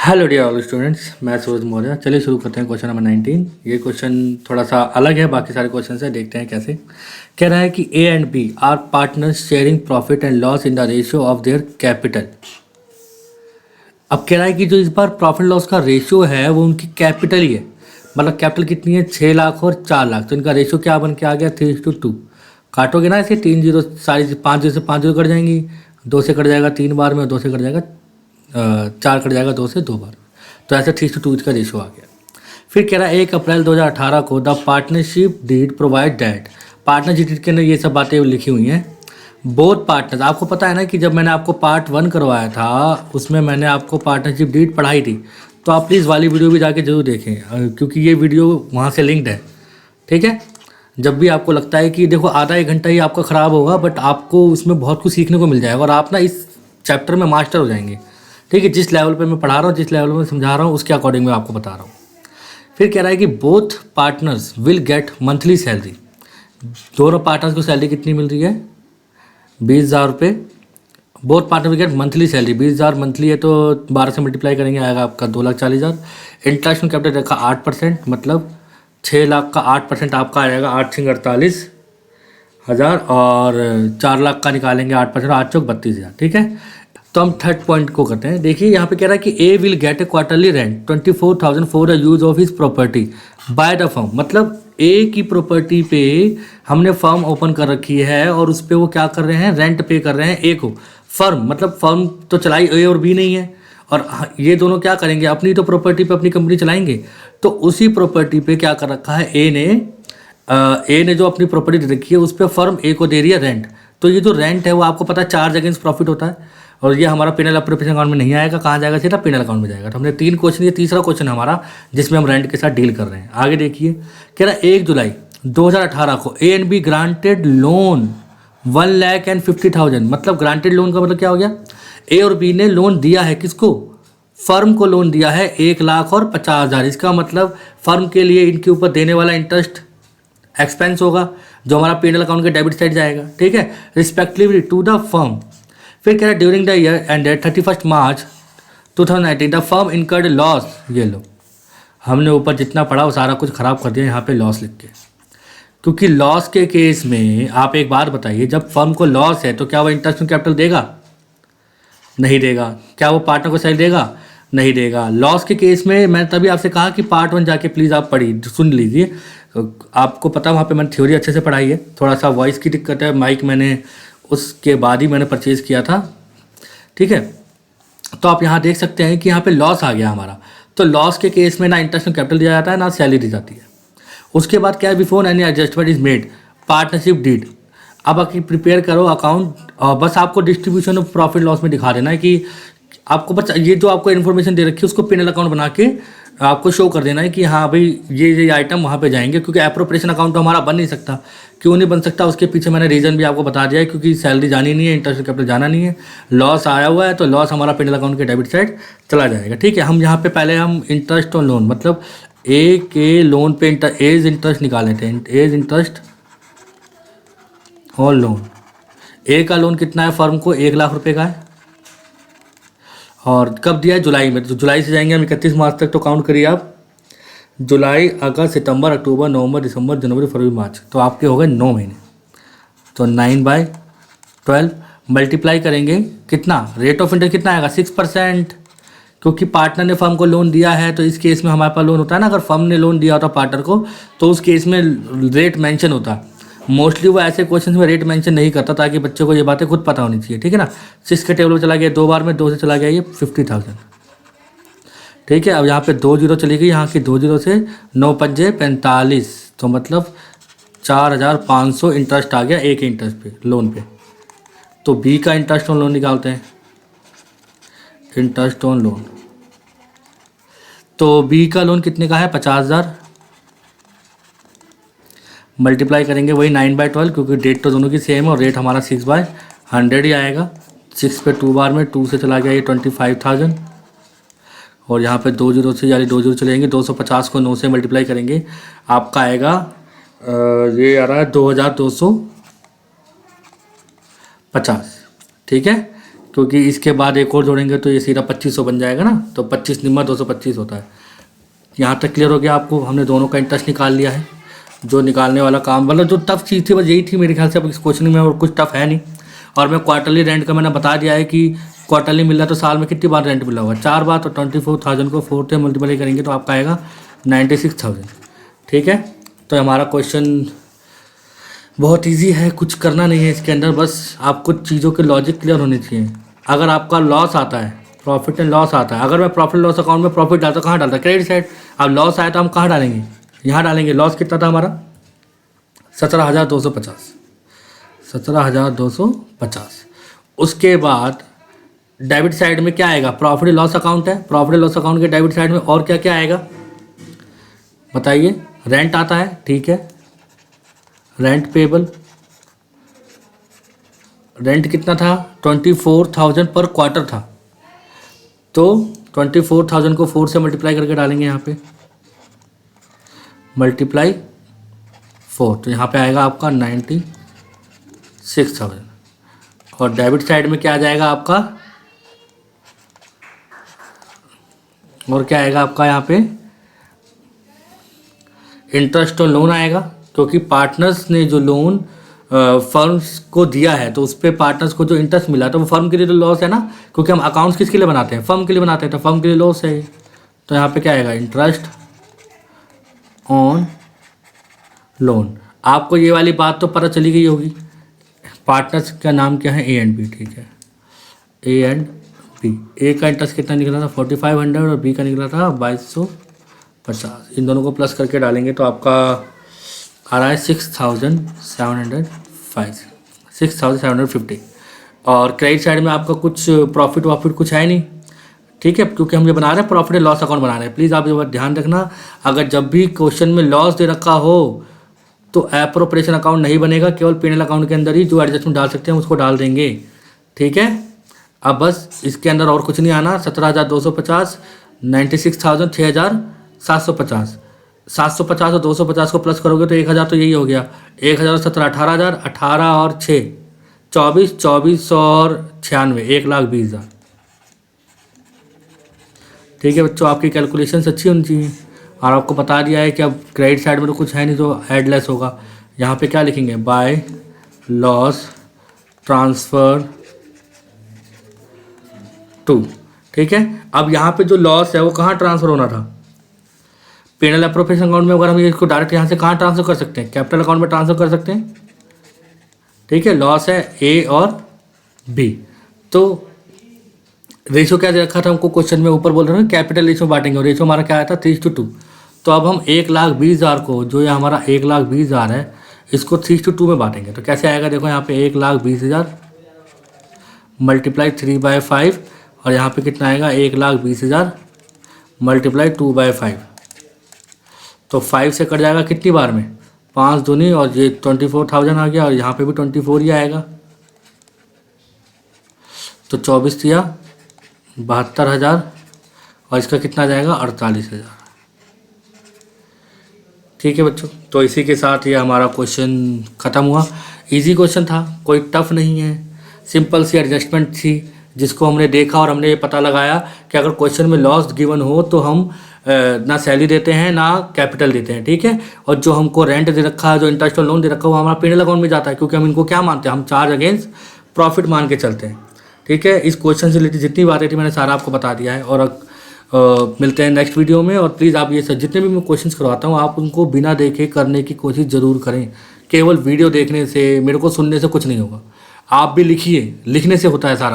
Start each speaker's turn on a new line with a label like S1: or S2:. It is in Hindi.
S1: हेलो डियर ऑल स्टूडेंट्स, मैं सूरज मौर्य। चलिए शुरू करते हैं क्वेश्चन नंबर 19। ये क्वेश्चन थोड़ा सा अलग है बाकी सारे क्वेश्चन से। देखते हैं कैसे। कह रहा है कि A and B are partners sharing profit and loss in the ratio of their capital. अब कह रहा है कि जो इस बार प्रॉफिट लॉस का रेशियो है वो उनकी कैपिटल ही है। मतलब कैपिटल कितनी है, 6 लाख और 4 लाख। तो इनका रेशियो क्या बन के आ गया, 3:2। काटोगे ना ऐसे, 3 जीरो सारी 5 जीरो से 5 जीरो कट जाएंगी, 2 से कट जाएगा 3 बार में, 2 से कट जाएगा 4 कट जाएगा 2 से 2 बार। तो ऐसे 3:2 का रेशियो आ गया। फिर कह रहा है 1 अप्रैल 2018 को the partnership deed provide that. Partnership deed के अंदर ये सब बातें लिखी हुई हैं। बोथ पार्टनर्स, आपको पता है ना कि जब मैंने आपको पार्ट 1 करवाया था उसमें मैंने आपको पार्टनरशिप डीड पढ़ाई थी। तो आप प्लीज़ वाली वीडियो भी जाके जरूर देखें, क्योंकि ये वीडियो वहाँ से लिंक्ड है। ठीक है। जब भी आपको लगता है कि देखो आधा 1 घंटा ही आपका ख़राब होगा, बट आपको उसमें बहुत कुछ सीखने को मिल जाएगा और आप ना इस चैप्टर में मास्टर हो जाएंगे। ठीक है। जिस लेवल पे मैं पढ़ा रहा हूँ, जिस लेवल में समझा रहा हूँ, उसके अकॉर्डिंग मैं आपको बता रहा हूँ। फिर कह रहा है कि both partners will get monthly salary. दोनों पार्टनर्स को सैलरी कितनी मिल रही है, 20,000 रुपये। Both partner will get monthly salary, 20,000 monthly है तो 12 से मल्टीप्लाई करेंगे आएगा आपका 2,40,000। इंटरेस्ट कैपिटल रखा 8%, मतलब 6 लाख का 8% आपका आ जाएगा 8,48,000 और 4 लाख का निकालेंगे 8%, 8,32,000। ठीक है। तो हम थर्ड पॉइंट को करते हैं। देखिए यहाँ पे कह रहा है कि A will get a quarterly rent 24,000 for the use of his property by the firm. मतलब ए की प्रॉपर्टी पे हमने फर्म ओपन कर रखी है और उस पर वो क्या कर रहे हैं, रेंट पे कर रहे हैं ए को। फर्म मतलब फर्म तो चलाई ए और बी नहीं है, और ये दोनों क्या करेंगे, अपनी तो प्रॉपर्टी पे अपनी कंपनी चलाएंगे। तो उसी प्रॉपर्टी पे क्या कर रखा है ए ने जो अपनी प्रॉपर्टी दे रखी है उस पर फर्म ए को दे रही है रेंट। तो ये जो रेंट है वो आपको पता है चार्ज अगेंस्ट प्रॉफिट होता है, और ये हमारा पिनल अप्रोप्रिएशन अकाउंट में नहीं आएगा। कहाँ जाएगा, सीधा पिनल अकाउंट में जाएगा। तो हमने 3 क्वेश्चन, ये तीसरा क्वेश्चन है हमारा जिसमें हम रेंट के साथ डील कर रहे हैं। आगे देखिए, कह रहा है 1 जुलाई 2018 को ए एंड बी ग्रांटेड लोन 1,50,000। मतलब ग्रांटेड लोन का मतलब क्या हो गया, ए और बी ने लोन दिया है किसको, फर्म को लोन दिया है 1,50,000। इसका मतलब फर्म के लिए इनके ऊपर देने वाला इंटरेस्ट एक्सपेंस होगा जो हमारा पीएनएल अकाउंट के डेबिट साइड जाएगा। ठीक है, रिस्पेक्टिवली टू द फर्म। फिर कह रहा है during the year ended 31 March 2019 the firm incurred loss. ये लो, हमने ऊपर जितना पढ़ा वो सारा कुछ ख़राब कर दिया यहाँ पे लॉस लिख के। क्योंकि लॉस के केस में आप एक बात बताइए, जब फर्म को लॉस है तो क्या वो इंटरेस्ट ऑन कैपिटल देगा, नहीं देगा। क्या वो पार्टनर को सैलरी देगा, नहीं देगा। लॉस के केस में मैं तभी आपसे कहा कि पार्ट 1 जाके प्लीज़ आप पढ़िए, सुन लीजिए। आपको पता वहाँ पे मैंने थ्योरी अच्छे से पढ़ाई है, थोड़ा सा वॉइस की दिक्कत है, माइक मैंने उसके बाद ही मैंने परचेज़ किया था। ठीक है। तो आप यहाँ देख सकते हैं कि यहाँ पे लॉस आ गया हमारा। तो लॉस के केस में ना इंटरेस्ट ऑन कैपिटल दिया जाता है ना सैलरी दी जाती है। उसके बाद क्या है, before any adjustment is made partnership deed. अब आके प्रिपेयर करो अकाउंट, और बस आपको डिस्ट्रीब्यूशन ऑफ प्रॉफिट लॉस में दिखा देना है कि आपको बस ये जो आपको इन्फॉर्मेशन दे रखी है उसको पिनल अकाउंट बना के आपको शो कर देना है कि हाँ भाई ये आइटम वहाँ पे जाएंगे। क्योंकि एप्रोप्रिएशन अकाउंट तो हमारा बन नहीं सकता। क्यों नहीं बन सकता, उसके पीछे मैंने रीज़न भी आपको बता दिया है। क्योंकि सैलरी जानी नहीं है, इंटरेस्ट कैपिटल जाना नहीं है, लॉस आया हुआ है, तो लॉस हमारा पिनल अकाउंट के डेबिट साइड चला जाएगा। ठीक है। हम यहाँ पे पहले हम इंटरेस्ट ऑन लोन, मतलब ए के लोन पे एज इंटरेस्ट निकाल लेते हैं। एज इंटरेस्ट और लोन, ए का लोन कितना है फर्म को, 1 लाख रुपए का है, और कब दिया है, जुलाई में। तो जुलाई से जाएंगे हम 31 मार्च तक, तो काउंट करिए आप, जुलाई, अगस्त, सितंबर, अक्टूबर, नवंबर, दिसंबर, जनवरी, फरवरी, मार्च। तो आपके हो गए 9 महीने। तो 9/12 मल्टीप्लाई करेंगे, कितना रेट ऑफ इंटरेस्ट कितना आएगा, 6%। क्योंकि पार्टनर ने फर्म को लोन दिया है, तो इस केस में हमारे पास लोन होता है ना, अगर फर्म ने लोन दिया होता पार्टनर को तो उस केस में रेट मेंशन होता। मोस्टली वो ऐसे क्वेश्चन में रेट मेंशन नहीं करता, ताकि बच्चों को ये बातें खुद पता होनी चाहिए। ठीक है ना। 6 के टेबल में चला गया 2 बार में, 2 से चला गया ये 50,000। ठीक है। अब यहाँ पे 2 जीरो चली गई, यहाँ की 2 जीरो से 9 पंजे 45, तो मतलब 4,500 इंटरेस्ट आ गया एक इंटरेस्ट पे, लोन पे। तो बी का इंटरेस्ट ऑन लोन निकालते हैं, इंटरेस्ट ऑन लोन। तो बी का लोन कितने का है, 50,000। मल्टीप्लाई करेंगे वही 9/12, क्योंकि डेट तो दोनों की सेम है और रेट हमारा 6/100 ही आएगा। 6 पे 2 बार में 2 से चला गया ये 25,000, और यहाँ पे 2 जीरो से यानी 2 जीरो चले जाएंगे। 250 को 9 से मल्टीप्लाई करेंगे, आपका आएगा ये आ रहा है 2,250। ठीक है। क्योंकि इसके बाद एक और जोड़ेंगे तो ये सीधा 2500 बन जाएगा ना, तो 25 निम्मा 225 होता है। यहाँ तक क्लियर हो गया आपको? हमने दोनों का इंटरेस्ट निकाल लिया है। जो निकालने वाला काम मतलब जो टफ चीज़ थी बस यही थी मेरे ख्याल से। अब इस क्वेश्चन में और कुछ टफ है नहीं। और मैं क्वार्टरली रेंट का मैंने बता दिया है कि क्वार्टरली मिल रहा है तो साल में कितनी बार रेंट मिला होगा? 4 बार। तो 24,000 को 4 से मल्टीप्लाई करेंगे तो आपका आएगा 96,000। ठीक है, तो हमारा क्वेश्चन बहुत इजी है, कुछ करना नहीं है इसके अंदर, बस आपको चीज़ों के लॉजिक क्लियर होने चाहिए। अगर आपका लॉस आता है, प्रॉफिट एंड लॉस आता है, अगर मैं प्रॉफिट लॉस अकाउंट में प्रॉफिट डालता कहाँ डालता? Credit side. अब लॉस आया तो हम कहाँ डालेंगे? यहाँ डालेंगे। लॉस कितना था हमारा? 17,250। 17,250। उसके बाद डेबिट साइड में क्या आएगा? प्रॉफिट लॉस अकाउंट है। प्रॉफिट लॉस अकाउंट के डेबिट साइड में और क्या क्या आएगा बताइए? रेंट आता है, ठीक है, रेंट पेबल। रेंट कितना था? 24,000 पर क्वार्टर था, तो 24,000 को 4 से मल्टीप्लाई करके डालेंगे यहाँ पे, मल्टीप्लाई 4, तो यहाँ पे आएगा आपका 96,000। और डेबिट साइड में क्या आ जाएगा आपका? और क्या आएगा आपका यहाँ पे? इंटरेस्ट और लोन आएगा, क्योंकि पार्टनर्स ने जो लोन फर्म्स को दिया है तो उस पर पार्टनर्स को जो इंटरेस्ट मिला तो वो फर्म के लिए तो लॉस है ना, क्योंकि हम अकाउंट्स किसके लिए बनाते हैं? फर्म के लिए बनाते हैं, तो फर्म के लिए लॉस है। तो यहाँ पे क्या आएगा? Interest on loan. आपको ये वाली बात तो पता चली गई होगी। पार्टनर्स का नाम क्या है? A and B. ठीक है, ए एंड बी। ए का इंटरेस्ट कितना निकला था? 4,500 और बी का निकला था 2,250। इन दोनों को प्लस करके डालेंगे तो आपका आ रहा है 6,750। और क्रेडिट साइड में आपका कुछ प्रॉफिट वॉफिट कुछ है नहीं, ठीक है, क्योंकि हम ये बना रहे हैं प्रॉफिट एंड लॉस अकाउंट बना रहे हैं। प्लीज़ आप ये बात ध्यान रखना, अगर जब भी क्वेश्चन में लॉस दे रखा हो तो एप्रोप्रिएशन अकाउंट नहीं बनेगा, केवल P&L अकाउंट के अंदर ही जो एडजस्टमेंट डाल सकते हैं उसको डाल देंगे। ठीक है, अब बस इसके अंदर और कुछ नहीं आना। 17,250, 96,000, 6,750। 750 और 250 को प्लस करोगे तो 1,000 तो यही हो गया। 1,000 और 17, 18,000, 18 और 6, 24, 24 और 96, 1,20,000। ठीक है बच्चों, आपकी कैलकुलेशंस अच्छी होनी चाहिए। और आपको बता दिया है कि अब क्रेडिट साइड में तो कुछ है नहीं, तो एडलेस होगा। यहाँ पे क्या लिखेंगे? By loss transfer to. ठीक है, अब यहाँ पे जो लॉस है वो कहाँ ट्रांसफ़र होना था? P&L एप्रोप्रिएशन अकाउंट में। अगर हम इसको डायरेक्ट यहाँ से कहाँ ट्रांसफ़र कर सकते हैं? कैपिटल अकाउंट में ट्रांसफ़र कर सकते हैं। ठीक है, लॉस है ए और बी। तो रेशो क्या दे रखा था हमको क्वेश्चन में? ऊपर बोल रहे हैं कैपिटल रेशो बांटेंगे, और रेशो हमारा क्या आया था? 3:2। तो अब हम 1,20,000 को, जो ये हमारा 1,20,000 है, इसको 3:2 में बांटेंगे। तो कैसे आएगा? देखो यहाँ पे 1,20,000 मल्टीप्लाई 3/5, और यहाँ पे कितना आएगा? 1,20,000 मल्टीप्लाई 2/5। तो 5 से कट जाएगा कितनी बार में? 5 दूनी, और ये 24,000 आ गया, और यहाँ पे भी 24 ही आएगा। तो 24 दिया 72,000, और इसका कितना जाएगा? 48,000। ठीक है बच्चों, तो इसी के साथ ये हमारा क्वेश्चन ख़त्म हुआ। इजी क्वेश्चन था, कोई टफ नहीं है, सिंपल सी एडजस्टमेंट थी जिसको हमने देखा, और हमने ये पता लगाया कि अगर क्वेश्चन में लॉस गिवन हो तो हम ना सैलरी देते हैं ना कैपिटल देते हैं। ठीक है, और जो हमको रेंट दे रखा है, जो इंटरेस्ट और लोन दे रखा है, वो हमारा P&L अकाउंट में जाता है, क्योंकि हम इनको क्या मानते हैं? हम चार्ज अगेंस्ट प्रॉफिट मान के चलते हैं। ठीक है, इस क्वेश्चन से रिलेटेड जितनी बातें थी मैंने सारा आपको बता दिया है। और मिलते हैं नेक्स्ट वीडियो में। और प्लीज़ आप ये सब जितने भी मैं क्वेश्चंस करवाता हूँ आप उनको बिना देखे करने की कोशिश ज़रूर करें। केवल वीडियो देखने से, मेरे को सुनने से कुछ नहीं होगा। आप भी लिखिए, लिखने से होता है सारा।